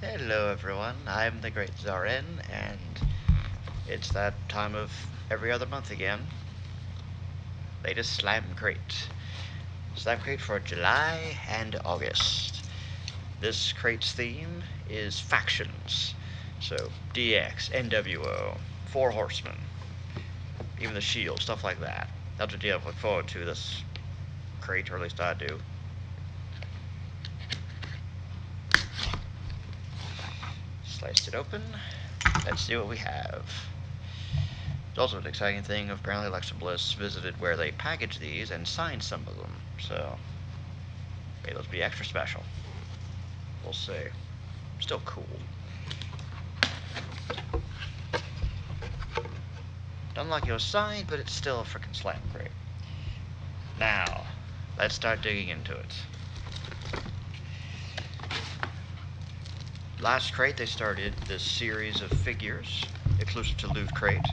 Hello everyone, I'm the Great Zarin, and it's that time of every other month again. Latest Slime Crate. Slime Crate for July and August. This crate's theme is factions. So, DX, NWO, Four Horsemen, even the Shield, stuff like that. That's what you have to look forward to this crate, or at least I do. Sliced it open. Let's see what we have. It's also an exciting thing. Apparently, Alexa Bliss visited where they package these and signed some of them. So, may those be extra special. We'll see. Still cool. Doesn't like it was signed, but it's still a freaking Slam Crate. Now, let's start digging into it. Last crate, they started this series of figures exclusive to Loot Crate.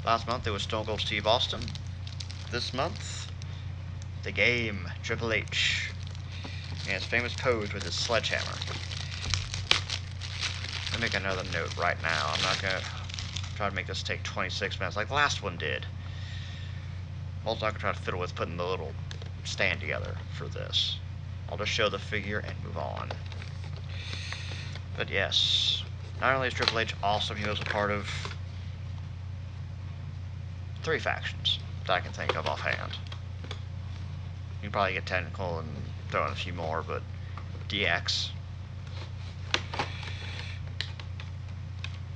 Last month, it was Stone Cold Steve Austin. This month, the Game, Triple H, and his famous pose with his sledgehammer. Let me make another note right now. I'm not gonna try to make this take 26 minutes like the last one did. I'm also not gonna try to fiddle with putting the little stand together for this. I'll just show the figure and move on. But yes, not only is Triple H awesome, he was a part of 3 factions that I can think of offhand. You can probably get technical and throw in a few more, but DX,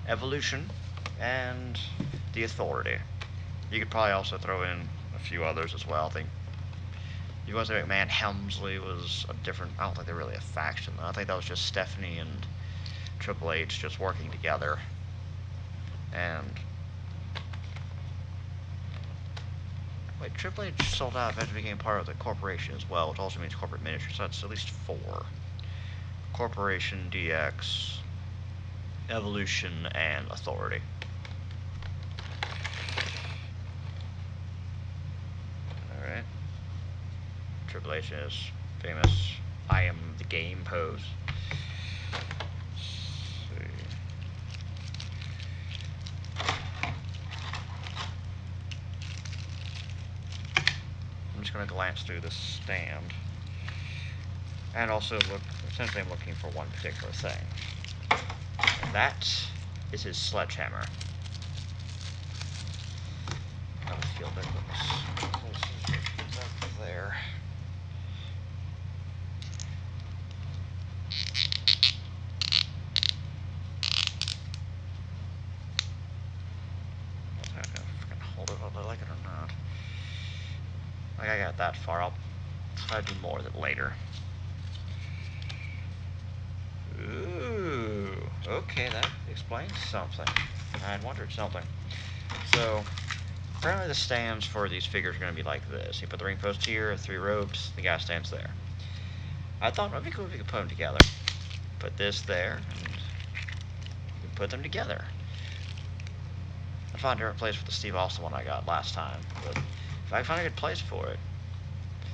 Evolution, and the Authority. You could probably also throw in a few others as well. I think you want to say McMahon Helmsley was a different. I don't think they're really a faction though. I think that was just Stephanie and Triple H just working together. And wait, Triple H sold out eventually became part of the corporation as well, which also means corporate ministry. So that's at least 4: Corporation, DX, Evolution, and Authority. Alright. Triple H's famous I am the game pose. Let's see. I'm just going to glance through this stand. And also look, essentially I'm looking for one particular thing. And that is his sledgehammer. I would feel better with this. Up there. I don't know if I can hold it whether I like it or not. Like I got that far, I'll try to do more of it later. Ooh, okay, that explains something. I had wondered something. So, apparently the stands for these figures are going to be like this. You put the ring post here, 3 ropes, the guy stands there. I thought it would be cool if you could put them together. Put this there, and you put them together. I found a different place for the Steve Austin one I got last time, but if I can find a good place for it.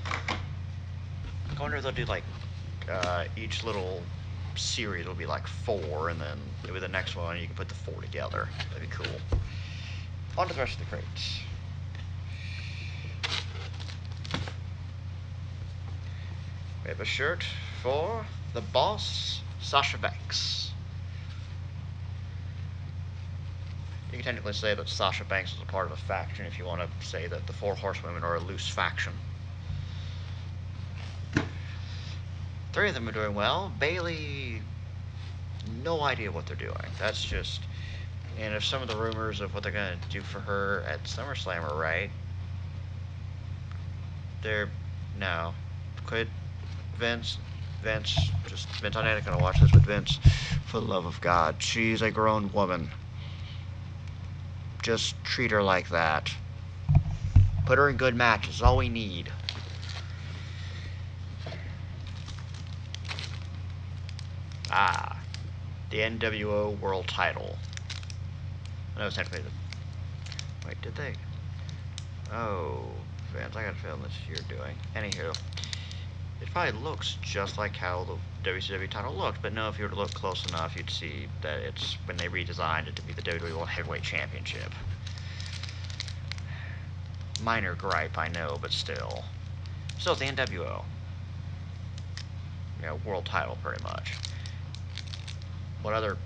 I wonder if they'll do like each little series will be like 4, and then maybe the next one you can put the 4 together. That'd be cool. On to the rest of the crates. We have a shirt for the boss, Sasha Banks. You can technically say that Sasha Banks is a part of a faction if you want to say that the 4 Horsewomen are a loose faction. 3 of them are doing well. Bayley, no idea what they're doing. That's just... And if some of the rumors of what they're going to do for her at SummerSlam are right, they're... No. Quit. Vince, Vince, I'm not going to watch this with Vince. For the love of God. She's a grown woman. Just treat her like that. Put her in good matches. All we need. Ah. The NWO World Title. I know it's technically the... Wait, did they... Oh, Vince, I got a feeling this you're doing. Anywho. It probably looks just like how the WCW title looked, but no, if you were to look close enough, you'd see that it's when they redesigned it to be the WWE World Heavyweight Championship. Minor gripe, I know, but still. Still, it's the NWO. World title, pretty much. What other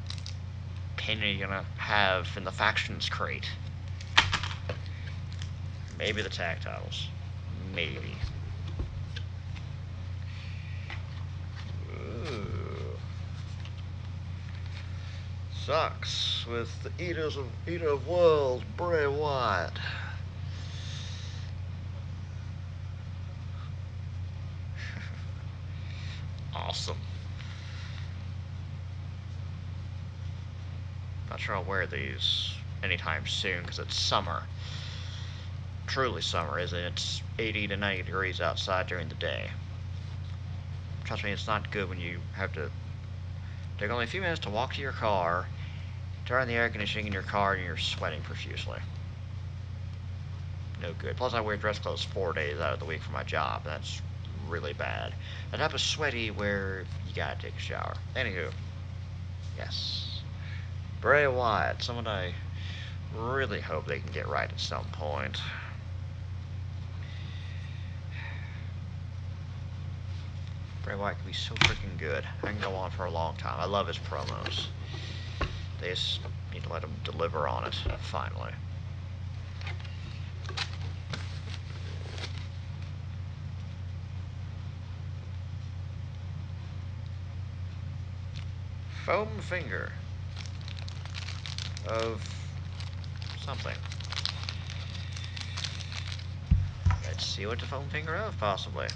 pin are you gonna have in the factions crate? Maybe the tag titles. Maybe. Ooh. Sucks with the Eater of Worlds, Bray Wyatt. Awesome. Not sure I'll wear these anytime soon because it's summer. Truly summer, isn't it? It's 80 to 90 degrees outside during the day. Trust me, it's not good when you have to take only a few minutes to walk to your car, turn on the air conditioning in your car, and you're sweating profusely. No good. Plus, I wear dress clothes 4 days out of the week for my job. That's really bad. The type of sweaty where you gotta take a shower. Anywho, yes. Bray Wyatt, someone I really hope they can get right at some point. Bray Wyatt can be so freaking good. I can go on for a long time. I love his promos. They just need to let him deliver on it, finally. Foam finger of something. Let's see what the foam finger of, possibly.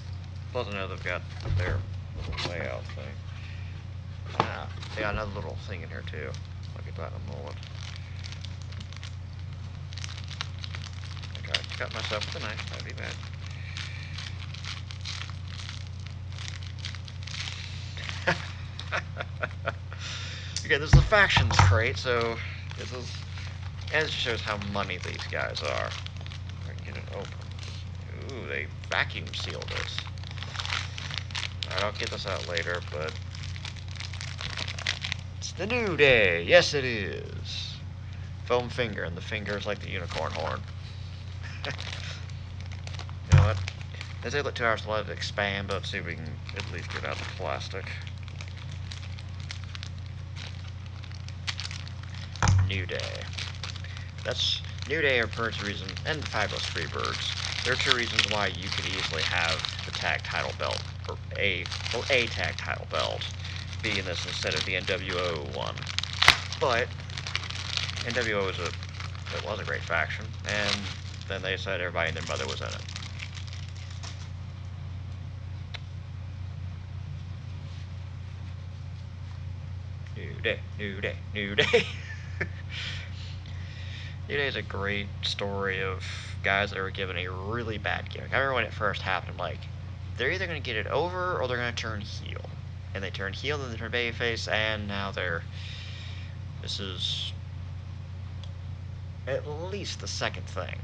Plus, I know they've got their little layout thing. Ah, they got another little thing in here, too. I'll get that in a moment. I gotta cut myself with a knife, that'd be bad. Okay, this is the factions crate, so this is, and it just shows how money these guys are. I can get it open. Ooh, they vacuum sealed this. Alright, I'll get this out later, but it's the New Day. Yes, it is. Foam finger, and the finger is like the unicorn horn. You know what? They say let 2 hours to let it expand, but let's see if we can at least get out the plastic. New Day. That's New Day are Bird's reason, and the Fabulous Freebirds. There are 2 reasons why you could easily have the tag title belt, or a tag title belt, be in this instead of the NWO one. But NWO was a great faction, and then they said everybody and their mother was in it. New Day, New Day, New Day. New Day is a great story of guys that were given a really bad gimmick. I remember when it first happened, I'm like, they're either going to get it over or they're going to turn heel. And they turned heel, then they turned babyface, and now this is at least the second thing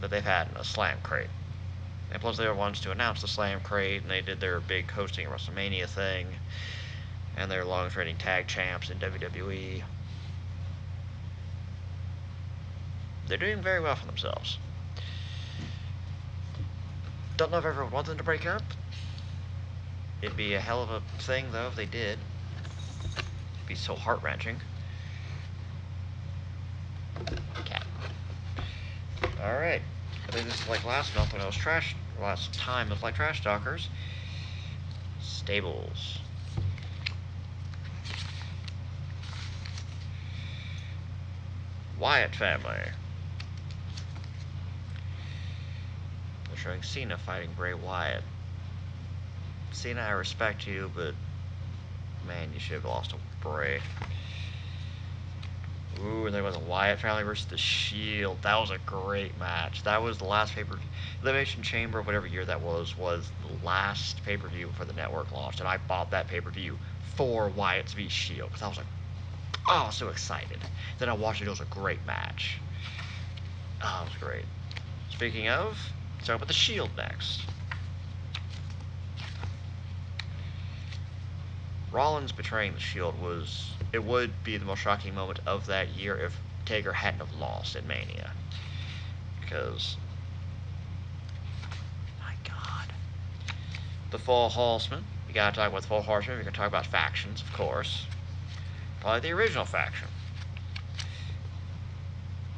that they've had in a Slam Crate. And plus, they were ones to announce the Slam Crate, and they did their big hosting WrestleMania thing, and they're longest reigning tag champs in WWE. They're doing very well for themselves. Don't know if everyone wants them to break up. It'd be a hell of a thing, though, if they did. It'd be so heart-wrenching. Cat. Alright. I think this is like last month when I was last time it was like Trash Talkers. Stables. Wyatt family. They're showing Cena fighting Bray Wyatt. Cena, I respect you, but man, you should have lost to Bray. Ooh, and there was a Wyatt family versus the Shield. That was a great match. That was the last pay-per-view. Elimination Chamber, whatever year that was the last pay-per-view before the network launched, and I bought that pay-per-view for Wyatt's v Shield because I was like, oh, I was so excited. Then I watched it. It was a great match. Oh, it was great. Speaking of, let's talk about the Shield next. Rollins betraying the Shield it would be the most shocking moment of that year if Taker hadn't have lost at Mania. Because, my God. The Four Horsemen. You gotta talk about the Four Horsemen. You're gonna talk about factions, of course. Probably the original faction.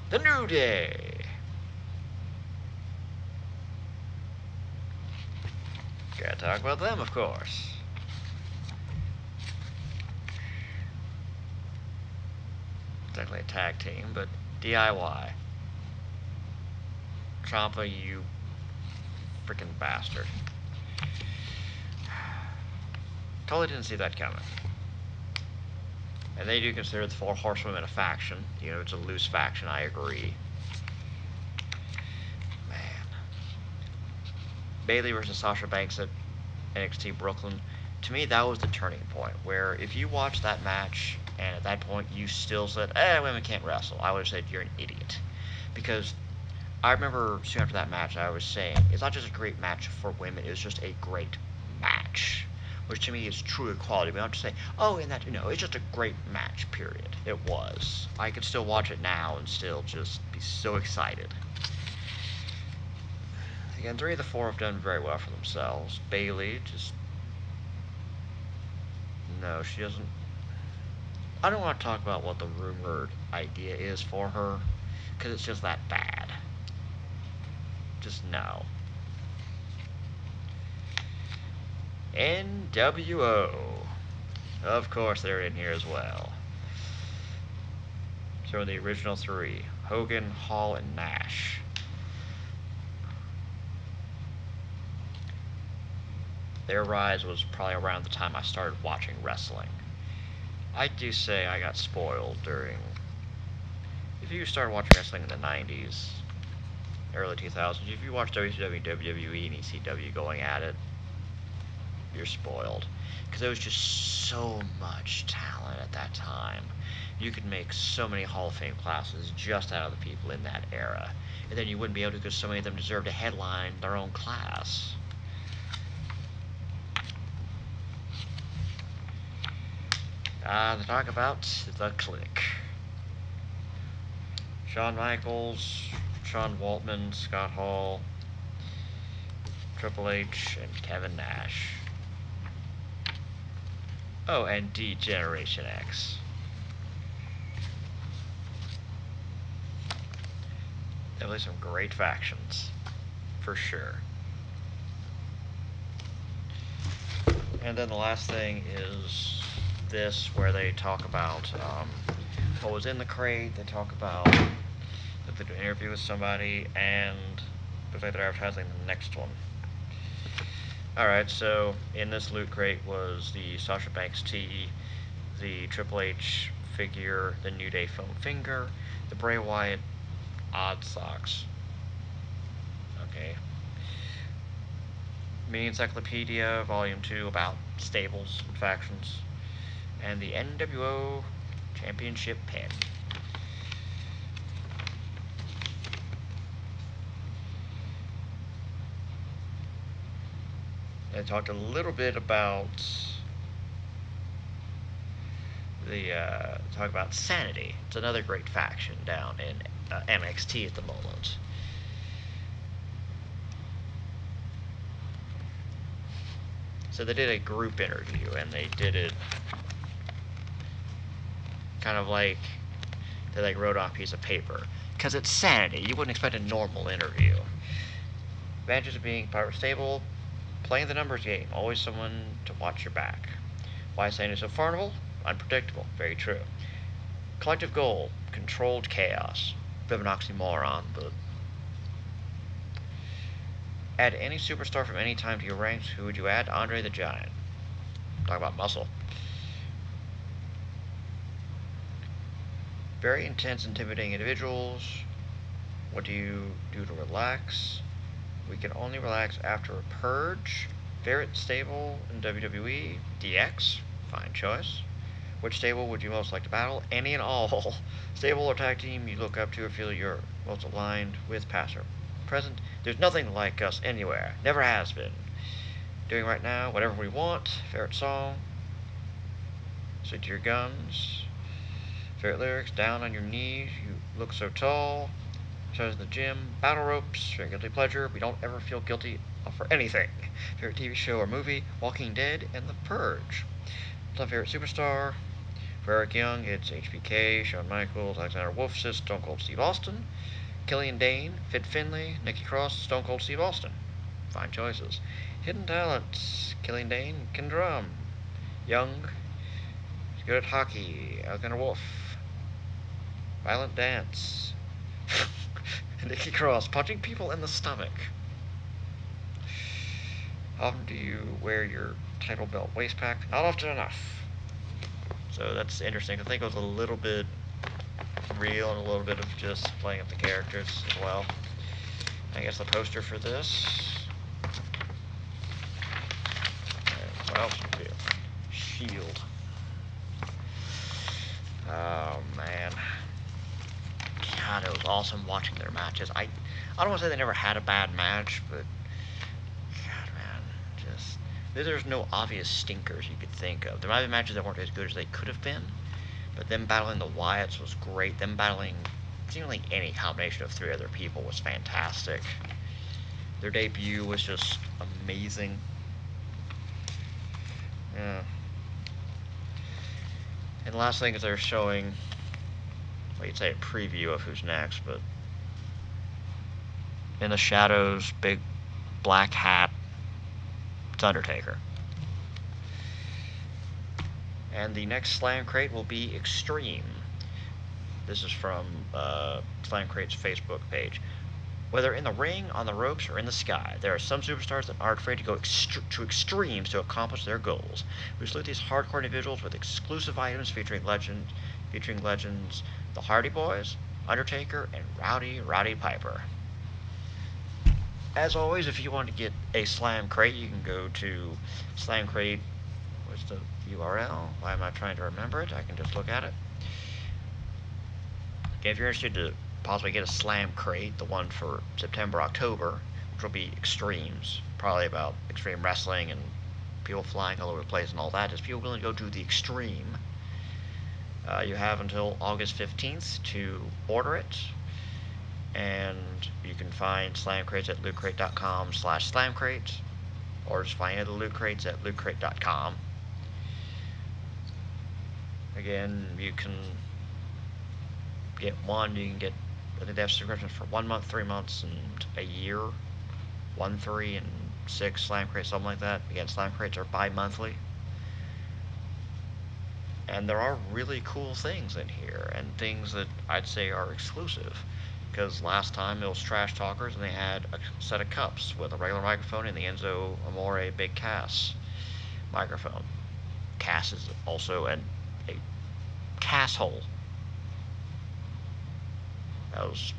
The New Day. Gotta talk about them, of course. Technically a tag team, but DIY. Ciampa, you freaking bastard. Totally didn't see that coming. And they do consider the Four Horsewomen a faction. You know, it's a loose faction, I agree. Man. Bayley versus Sasha Banks at NXT Brooklyn. To me, that was the turning point, where if you watched that match, and at that point you still said, women can't wrestle, I would have said, you're an idiot. Because I remember soon after that match, I was saying, it's not just a great match for women, it's just a great match. Which to me is true equality. We don't have to say, it's just a great match, period. It was. I could still watch it now and still just be so excited. Again, 3 of the 4 have done very well for themselves. Bayley, just... No, she doesn't... I don't want to talk about what the rumored idea is for her, because it's just that bad. Just no. NWO. Of course, they're in here as well. So the original 3, Hogan, Hall, and Nash. Their rise was probably around the time I started watching wrestling. I do say I got spoiled during... If you started watching wrestling in the 90s, early 2000s, if you watch WCW, WWE, and ECW going at it, you're spoiled. Because there was just so much talent at that time. You could make so many Hall of Fame classes just out of the people in that era. And then you wouldn't be able to because so many of them deserved to headline their own class. To talk about the Clique. Shawn Michaels, Sean Waltman, Scott Hall, Triple H, and Kevin Nash. Oh, and D-Generation X. Definitely some great factions, for sure. And then the last thing is this, where they talk about what was in the crate. They talk about that they do an interview with somebody, and looks like they're advertising the next one. Alright, so in this loot crate was the Sasha Banks tee, the Triple H figure, the New Day foam finger, the Bray Wyatt odd socks. Okay. Mini Encyclopedia, Volume 2, about stables and factions, and the NWO Championship pin. I talked a little bit about talk about Sanity. It's another great faction down in NXT at the moment. So they did a group interview, and they did it kind of like they wrote on a piece of paper. Because it's Sanity, you wouldn't expect a normal interview. Advantages of being part of a stable, playing the numbers game, always someone to watch your back. Why Sanity is so vulnerable? Unpredictable, very true. Collective goal, controlled chaos. Bit of an oxymoron, but... Add any superstar from any time to your ranks. Who would you add? Andre the Giant. Talk about muscle. Very intense, intimidating individuals. What do you do to relax? We can only relax after a purge. Favorite stable in WWE? DX. Fine choice. Which stable would you most like to battle? Any and all. Stable or tag team you look up to or feel you're most aligned with, past or present. There's nothing like us anywhere. Never has been. Doing right now, whatever we want. Favorite song? Stick to your guns. Favorite lyrics, down on your knees, you look so tall. Shows in the gym, battle ropes, your guilty pleasure, we don't ever feel guilty for anything. Favorite TV show or movie, Walking Dead and The Purge. Top favorite superstar, for Eric Young, it's HBK, Shawn Michaels, Alexander Wolfsis, Stone Cold Steve Austin, Killian Dane, Fit Finlay, Nikki Cross, Stone Cold Steve Austin. Fine choices. Hidden talents, Killian Dane can drum. Young, he's good at hockey, Alexander Wolf. Violent dance. Nikki Cross, punching people in the stomach. How often do you wear your title belt waist pack? Not often enough. So that's interesting. I think it was a little bit real and a little bit of just playing up the characters as well. I guess the poster for this. And what else would be? Shield. Oh man. God, it was awesome watching their matches. I don't want to say they never had a bad match, but God, man, just there's no obvious stinkers you could think of. There might be matches that weren't as good as they could have been, but them battling the Wyatts was great. Them battling seemingly any combination of three other people was fantastic. Their debut was just amazing. Yeah. And the last thing is they're showing, well, you'd say a preview of who's next, but in the shadows, big black hat, it's Undertaker. And the next Slam Crate will be Extreme. This is from Slam Crate's Facebook page. Whether in the ring, on the ropes, or in the sky, there are some superstars that aren't afraid to go to extremes to accomplish their goals. We salute these hardcore individuals with exclusive items featuring legends, the Hardy Boys, Undertaker, and Rowdy Piper. As always, if you want to get a Slam Crate, you can go to Slam Crate. What's the URL? Why am I trying to remember it? I can just look at it. Again, if you're interested to possibly get a Slam Crate, the one for September, October, which will be extremes, probably about extreme wrestling and people flying all over the place and all that, if you're willing to go to the extreme, you have until August 15th to order it. And you can find Slam Crates at lootcrate.com/slamcrate, or just find the Loot Crates at lootcrate.com. Again, you can get one, you can get, I think they have subscriptions for 1 month, 3 months, and a year. 1, 3, and 6 Slam Crates, something like that. Again, Slam Crates are bi-monthly. And there are really cool things in here, and things that I'd say are exclusive. Because last time it was Trash Talkers, and they had a set of cups with a regular microphone and the Enzo Amore Big Cass microphone. Cass is also a Cass hole. That was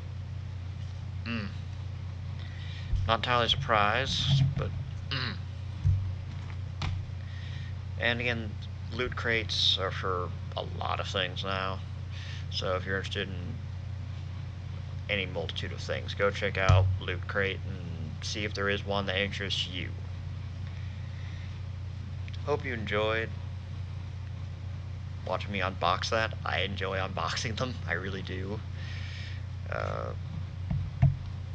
not entirely surprised, but And again, Loot Crates are for a lot of things now. So if you're interested in any multitude of things, go check out Loot Crate and see if there is one that interests you. Hope you enjoyed watching me unbox that. I enjoy unboxing them, I really do.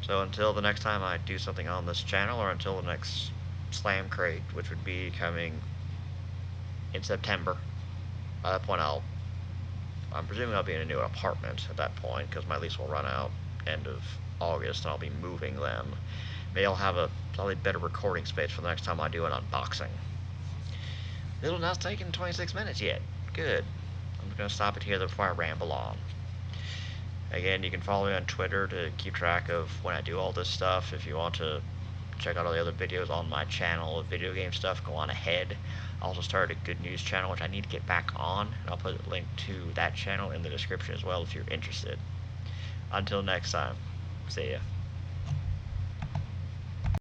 So until the next time I do something on this channel, or until the next Slam Crate, which would be coming in September. By that point, I'm presuming I'll be in a new apartment at that point, because my lease will run out end of August, and I'll be moving then. Maybe I'll have a slightly better recording space for the next time I do an unboxing. This one's not taking 26 minutes yet. Good. I'm just going to stop it here before I ramble on. Again, you can follow me on Twitter to keep track of when I do all this stuff. If you want to check out all the other videos on my channel of video game stuff, go on ahead. I also started a Good News channel, which I need to get back on, and I'll put a link to that channel in the description as well if you're interested. Until next time, see ya.